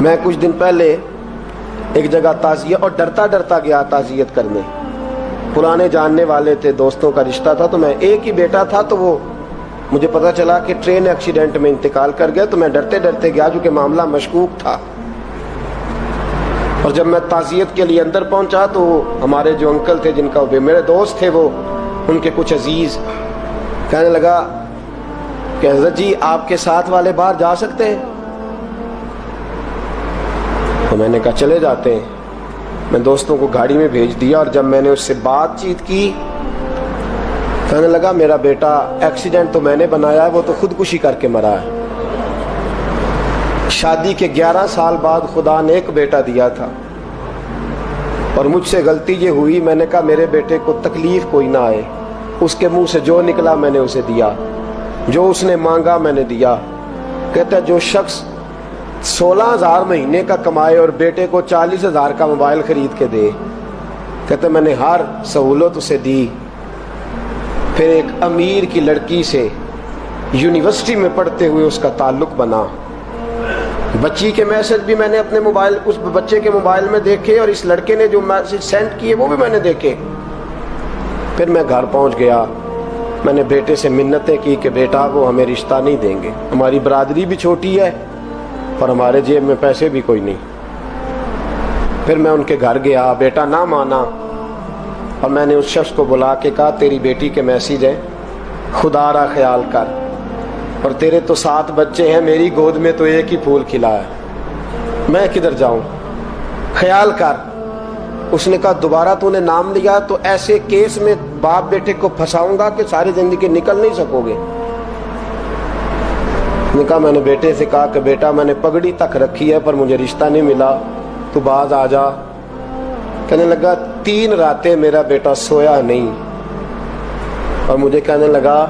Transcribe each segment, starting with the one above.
میں کچھ دن پہلے ایک جگہ تعزیت اور ڈرتا ڈرتا گیا تعزیت کرنے. پرانے جاننے والے تھے, دوستوں کا رشتہ تھا, تو میں ایک ہی بیٹا تھا, تو وہ مجھے پتا چلا کہ ٹرین ایکسیڈنٹ میں انتقال کر گیا. تو میں ڈرتے ڈرتے گیا کیونکہ معاملہ مشکوک تھا. اور جب میں تعزیت کے لیے اندر پہنچا تو ہمارے جو انکل تھے, جن کا میرے دوست تھے, وہ ان کے کچھ عزیز کہنے لگا کہ حضرت جی آپ کے ساتھ والے باہر جا سکتے ہیں؟ تو میں نے کہا چلے جاتے ہیں. میں دوستوں کو گاڑی میں بھیج دیا, اور جب میں نے اس سے بات چیت کی, کہنے لگا میرا بیٹا ایکسیڈنٹ تو میں نے بنایا ہے, وہ تو خودکشی کر کے مرا ہے. شادی کے 11 سال بعد خدا نے ایک بیٹا دیا تھا, اور مجھ سے غلطی یہ ہوئی, میں نے کہا میرے بیٹے کو تکلیف کوئی نہ آئے. اس کے منہ سے جو نکلا میں نے اسے دیا, جو اس نے مانگا میں نے دیا. کہتا ہے جو شخص 16,000 مہینے کا کمائے اور بیٹے کو 40,000 کا موبائل خرید کے دے, کہتا ہے میں نے ہر سہولت اسے دی. پھر ایک امیر کی لڑکی سے یونیورسٹی میں پڑھتے ہوئے اس کا تعلق بنا. بچی کے میسج بھی میں نے اپنے موبائل, اس بچے کے موبائل میں دیکھے, اور اس لڑکے نے جو میسج سینڈ کیے وہ بھی میں نے دیکھے. پھر میں گھر پہنچ گیا, میں نے بیٹے سے منتیں کی کہ بیٹا وہ ہمیں رشتہ نہیں دیں گے, ہماری برادری بھی چھوٹی ہے اور ہمارے جیب میں پیسے بھی کوئی نہیں. پھر میں ان کے گھر گیا, بیٹا نہ مانا, اور میں نے اس شخص کو بلا کے کہا تیری بیٹی کے میسیج ہیں, خدا را خیال کر, اور تیرے تو 7 بچے ہیں, میری گود میں تو ایک ہی پھول کھلا ہے, میں کدھر جاؤں, خیال کر. اس نے کہا دوبارہ تو نے نام لیا تو ایسے کیس میں باپ بیٹے کو پھنساؤں گا کہ ساری زندگی نکل نہیں سکو گے. نے کہا میں نے بیٹے سے کہا کہ بیٹا میں نے پگڑی تک رکھی ہے پر مجھے رشتہ نہیں ملا, تو باز آ جا. کہنے لگا 3 راتیں میرا بیٹا سویا نہیں, اور مجھے کہنے لگا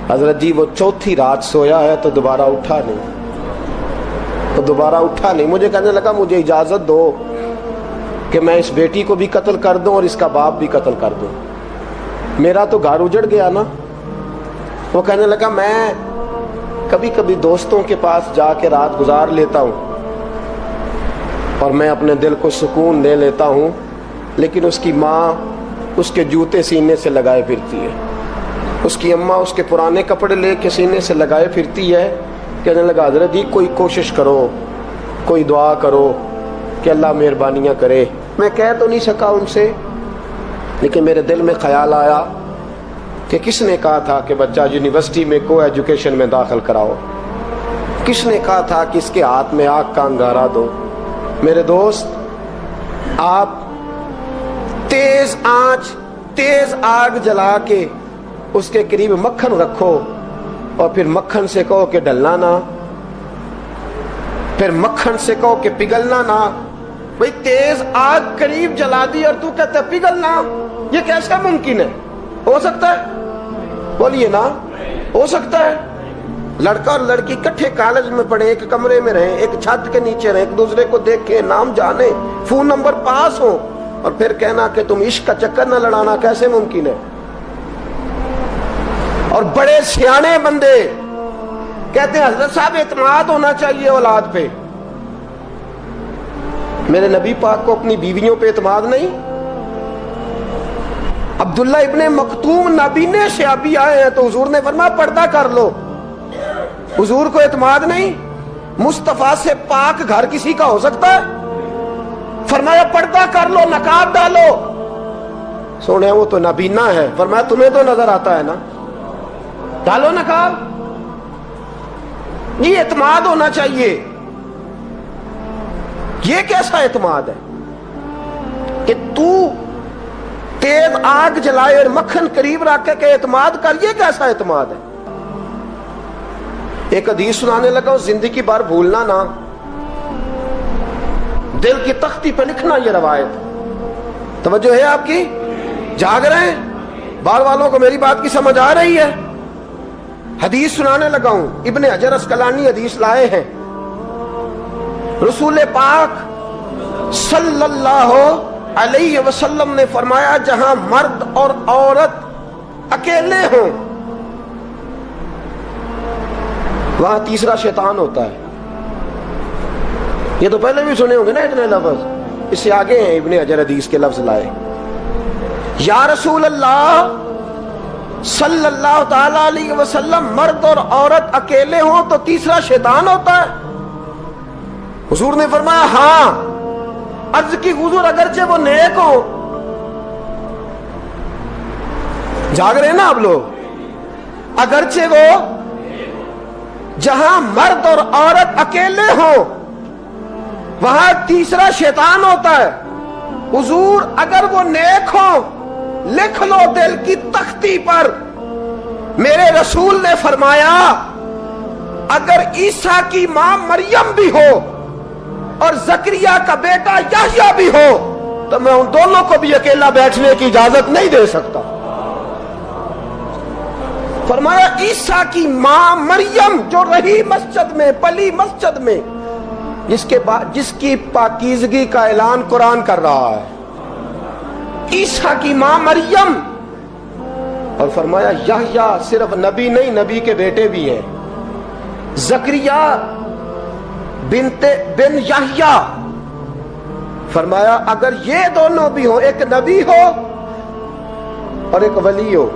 حضرت جی وہ 4تھی رات سویا ہے تو دوبارہ اٹھا نہیں. مجھے کہنے لگا مجھے اجازت دو کہ میں اس بیٹی کو بھی قتل کر دوں اور اس کا باپ بھی قتل کر دوں, میرا تو گھر اجڑ گیا نا. وہ کہنے لگا میں کبھی کبھی دوستوں کے پاس جا کے رات گزار لیتا ہوں اور میں اپنے دل کو سکون دے لیتا ہوں, لیکن اس کی ماں اس کے جوتے سینے سے لگائے پھرتی ہے, اس کی اماں اس کے پرانے کپڑے لے کے سینے سے لگائے پھرتی ہے. کہنے لگا حضرت جی کوئی کوشش کرو, کوئی دعا کرو کہ اللہ مہربانیاں کرے. میں کہہ تو نہیں سکا ان سے, لیکن میرے دل میں خیال آیا کہ کس نے کہا تھا کہ بچہ یونیورسٹی میں کو ایجوکیشن میں داخل کراؤ, کس نے کہا تھا کہ اس کے ہاتھ میں آگ کا انگارہ دو. میرے دوست, آپ تیز آنچ تیز آگ جلا کے اس کے قریب مکھن رکھو, اور پھر مکھن سے کہو کہ ڈلنا نہ, پھر مکھن سے کہو کہ پگھلنا نہ. بھئی تیز آگ قریب جلا دی اور تو کہتا ہے پگھلنا, یہ کیسا ممکن ہے؟ ہو سکتا ہے؟ بولیے نا, ہو سکتا ہے؟ لڑکا اور لڑکی کٹھے کالج میں پڑھیں, ایک کمرے میں رہیں, ایک چھت کے نیچے رہیں, ایک دوسرے کو دیکھیں, نام جانیں, فون نمبر پاس ہو, اور پھر کہنا کہ تم عشق کا چکر نہ لڑانا, کیسے ممکن ہے؟ اور بڑے سیانے بندے کہتے ہیں حضرت صاحب اعتماد ہونا چاہیے اولاد پہ. میرے نبی پاک کو اپنی بیویوں پہ اعتماد نہیں؟ عبداللہ ابن مکتوم نابینے سے ابھی آئے ہیں تو حضور نے فرمایا پردہ کر لو. حضور کو اعتماد نہیں؟ مصطفیٰ سے پاک گھر کسی کا ہو سکتا ہے؟ فرمایا پردہ کر لو, نقاب ڈالو. سونے وہ تو نابینا ہے, فرمایا تمہیں تو نظر آتا ہے نا, ڈالو نقاب. یہ اعتماد ہونا چاہیے. یہ کیسا اعتماد ہے کہ تو تیز آگ جلائے اور مکھن قریب رکھ کے اعتماد کر, یہ کیسا اعتماد ہے؟ ایک حدیث سنانے لگا, زندگی بھر بھولنا نہ, دل کی تختی پہ لکھنا یہ روایت. توجہ ہے آپ کی؟ جاگ رہے ہیں؟ باہر والوں کو میری بات کی سمجھ آ رہی ہے؟ حدیث سنانے لگا ہوں, ابن حجر اسقلانی حدیث لائے ہیں. رسول پاک صلی اللہ علیہ وسلم نے فرمایا جہاں مرد اور عورت اکیلے ہوں وہاں تیسرا شیطان ہوتا ہے. یہ تو پہلے بھی سنے ہوں گے نا اتنے لفظ. اس سے آگے ہیں ابن حجر حدیث کے لفظ لائے. یا رسول اللہ صلی اللہ تعالی علیہ وسلم، مرد اور عورت اکیلے ہوں تو تیسرا شیطان ہوتا ہے؟ حضور نے فرمایا ہاں. عرض کی حضور اگرچہ وہ نیک ہو. جاگ رہے ہیں نا آپ لوگ؟ اگرچہ وہ جہاں مرد اور عورت اکیلے ہوں وہاں تیسرا شیطان ہوتا ہے. حضور اگر وہ نیک ہو لکھ لو دل کی تختی پر. میرے رسول نے فرمایا اگر عیسیٰ کی ماں مریم بھی ہو اور زکریا کا بیٹا یحییٰ بھی ہو تو میں ان دونوں کو بھی اکیلا بیٹھنے کی اجازت نہیں دے سکتا. فرمایا عیسیٰ کی ماں مریم جو رہی مسجد میں، پلی مسجد میں، جس کی پاکیزگی کا اعلان قرآن کر رہا ہے، عیسیٰ کی ماں مریم. اور فرمایا یحییٰ صرف نبی نہیں، نبی کے بیٹے بھی ہیں. زکریا بن یحییٰ. فرمایا اگر یہ دونوں بھی ہو، ایک نبی ہو اور ایک ولی ہو،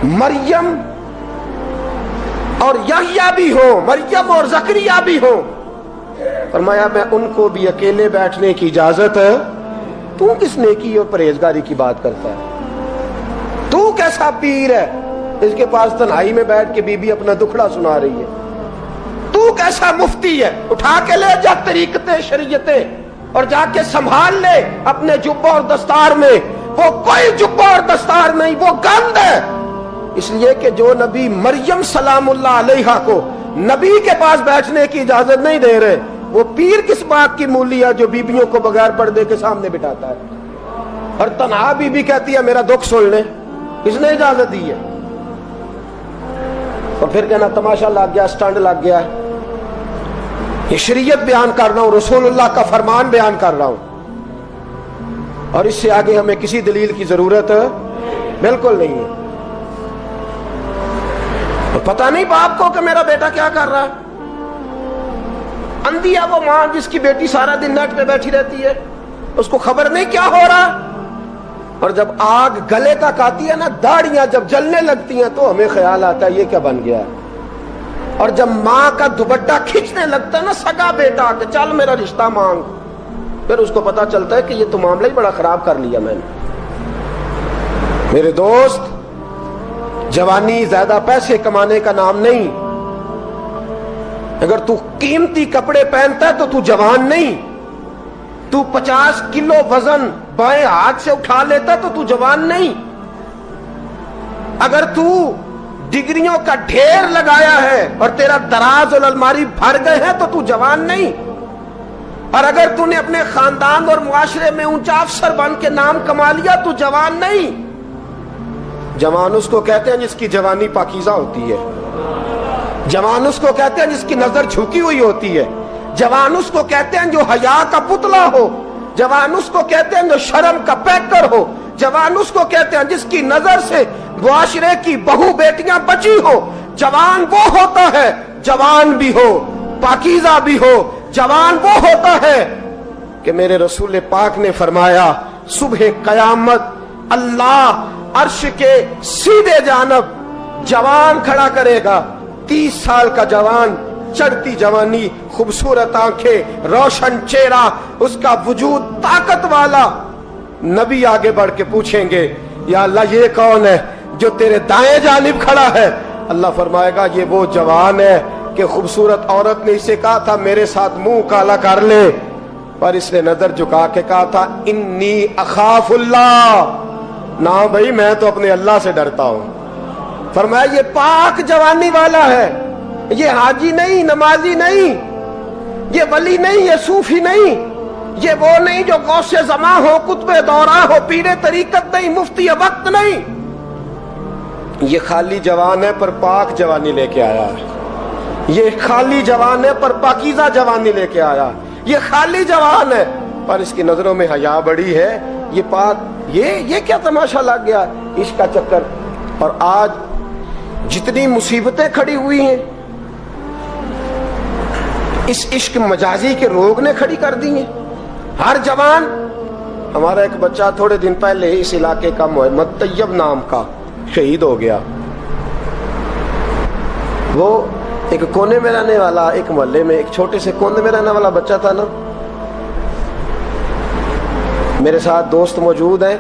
مریم اور یحییٰ بھی ہو، مریم اور زکریا بھی ہو، فرمایا میں ان کو بھی اکیلے بیٹھنے کی اجازت ہے. تو کس نیکی اور پرہیزگاری کی بات کرتا ہے؟ تو کیسا پیر ہے اس کے پاس تنہائی میں بیٹھ کے بی بی اپنا دکھڑا سنا رہی ہے؟ تو کیسا مفتی ہے؟ اٹھا کے لے جا طریقتیں شریعتیں اور جا کے سنبھال لے اپنے جبہ اور دستار میں. وہ کوئی جبہ اور دستار نہیں، وہ گند ہے. اس لیے کہ جو نبی مریم سلام اللہ علیہا کو نبی کے پاس بیٹھنے کی اجازت نہیں دے رہے، وہ پیر کس بات کی مولی ہے جو بیبیوں کو بغیر پردے کے سامنے بٹھاتا ہے؟ اور تنہا بی بی کہتی ہے میرا دکھ سن لے، اس نے اجازت دی ہے. اور پھر کہنا تماشا لگ گیا، سٹنڈ لگ گیا ہے. یہ شریعت بیان کر رہا ہوں، رسول اللہ کا فرمان بیان کر رہا ہوں، اور اس سے آگے ہمیں کسی دلیل کی ضرورت بالکل نہیں ہے. پتہ نہیں باپ کو کہ میرا بیٹا کیا کر رہا ہے. اندھی ہے وہ ماں جس کی بیٹی سارا دن نیٹ پہ بیٹھی رہتی ہے، اس کو خبر نہیں کیا ہو رہا. اور جب آگ گلے تک آتی ہے نا، داڑیاں جب جلنے لگتی ہیں تو ہمیں خیال آتا ہے یہ کیا بن گیا ہے. اور جب ماں کا دوپٹہ کھینچنے لگتا ہے نا سگا بیٹا کہ چل میرا رشتہ مانگ، پھر اس کو پتا چلتا ہے کہ یہ تو معاملہ ہی بڑا خراب کر لیا میں نے. میرے دوست، جوانی زیادہ پیسے کمانے کا نام نہیں. اگر تو قیمتی کپڑے پہنتا ہے تو تو جوان نہیں. تو 50 کلو وزن بائیں ہاتھ سے اٹھا لیتا تو تو جوان نہیں. اگر تو ڈگریوں کا ڈھیر لگایا ہے اور تیرا دراز اور الماری بھر گئے ہیں تو تو جوان نہیں. اور اگر تو نے اپنے خاندان اور معاشرے میں اونچا افسر بن کے نام کما لیا تو جوان نہیں. جوان اس کو کہتے ہیں جس کی جوانی پاکیزہ ہوتی ہے. جوان اس کو کہتے ہیں جس کی نظر جھکی ہوئی ہوتی ہے. جوان اس کو کہتے ہیں جو حیا کا پتلا ہو. جوان اس کو کہتے ہیں جو شرم کا پیکر ہو. جوان اس کو کہتے ہیں جس کی نظر سے معاشرے کی بہو بیٹیاں بچی ہو. جوان وہ ہوتا ہے، جوان بھی ہو پاکیزہ بھی ہو. جوان وہ ہوتا ہے کہ میرے رسول پاک نے فرمایا صبح قیامت اللہ عرش کے سیدھے جانب جوان کھڑا کرے گا. 30 سال کا جوان، چڑھتی جوانی، خوبصورت آنکھیں، روشن چہرہ، اس کا وجود طاقت والا. نبی آگے بڑھ کے پوچھیں گے یا اللہ یہ کون ہے جو تیرے دائیں جانب کھڑا ہے؟ اللہ فرمائے گا یہ وہ جوان ہے کہ خوبصورت عورت نے اسے کہا تھا میرے ساتھ منہ کالا کر لے، پر اس نے نظر جھکا کے کہا تھا انی اخاف اللہ. نہ بھائی میں تو اپنے اللہ سے ڈرتا ہوں. فرمایا یہ پاک جوانی والا ہے، یہ حاجی نہیں، نمازی نہیں، یہ ولی نہیں، یہ صوفی نہیں، یہ وہ نہیں جو غوث زماں ہو، قطب دورہ ہو، پیر طریقت نہیں، مفتی وقت نہیں. یہ خالی جوان ہے پر پاک جوانی لے کے آیا ہے. یہ خالی جوان ہے پر پاکیزہ جوانی لے کے آیا. یہ خالی جوان ہے پر اس کی نظروں میں حیا بڑی ہے. یہ پاک، یہ کیا تماشا لگ گیا عشق کا چکر. اور آج جتنی مصیبتیں کھڑی ہوئی ہیں اس عشق مجازی کے روگ نے کھڑی کر دی ہیں ہر جوان. ہمارا ایک بچہ تھوڑے دن پہلے اس علاقے کا محمد طیب نام کا شہید ہو گیا. وہ ایک کونے میں رہنے والا, ایک محلے میں ایک چھوٹے سے کونے میں رہنے والا بچہ تھا نا. میرے ساتھ دوست موجود ہیں.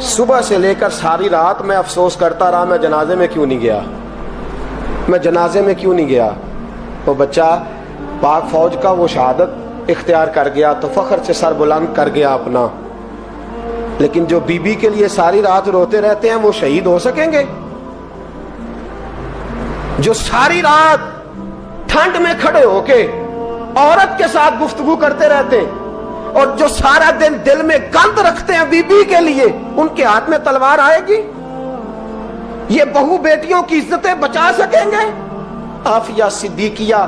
صبح سے لے کر ساری رات میں افسوس کرتا رہا میں جنازے میں کیوں نہیں گیا, میں جنازے میں کیوں نہیں گیا. وہ بچہ پاک فوج کا وہ شہادت اختیار کر گیا تو فخر سے سر بلند کر گیا اپنا. لیکن جو بی بی کے لیے ساری رات روتے رہتے ہیں وہ شہید ہو سکیں گے؟ جو ساری رات ٹھنڈ میں کھڑے ہو کے عورت کے ساتھ گفتگو کرتے رہتے ہیں اور جو سارا دن دل میں گند رکھتے ہیں بی بی کے لیے, ان کے ہاتھ میں تلوار آئے گی؟ یہ بہو بیٹیوں کی عزتیں بچا سکیں گے؟ عافیہ صدیقیہ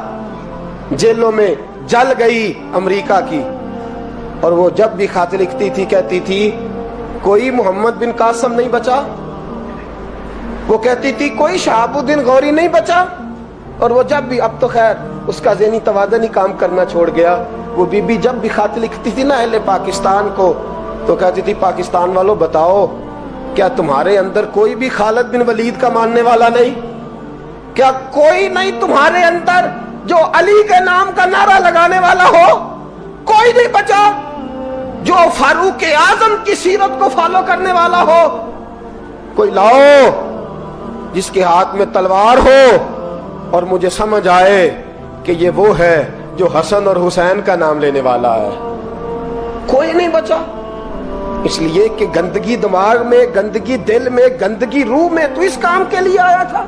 جیلوں میں جل گئی امریکہ کی, اور وہ جب بھی خط لکھتی تھی کہتی تھی کوئی محمد بن قاسم نہیں بچا, وہ کہتی تھی کوئی شہاب الدین غوری نہیں بچا. اور وہ جب بھی, اب تو خیر اس کا ذہنی توازن ہی کام کرنا چھوڑ گیا, وہ بی بی جب بھی خط لکھتی تھی نا اہل پاکستان کو تو کہتی تھی پاکستان والوں بتاؤ کیا تمہارے اندر کوئی بھی خالد بن ولید کا ماننے والا نہیں؟ کیا کوئی نہیں تمہارے اندر جو علی کے نام کا نعرہ لگانے والا ہو؟ کوئی نہیں بچا جو فاروق اعظم کی سیرت کو فالو کرنے والا ہو؟ کوئی لاؤ جس کے ہاتھ میں تلوار ہو اور مجھے سمجھ آئے کہ یہ وہ ہے جو حسن اور حسین کا نام لینے والا ہے. کوئی نہیں بچا. اس لیے کہ گندگی دماغ میں, گندگی دل میں, گندگی روح میں تو اس کام کے لیے آیا تھا.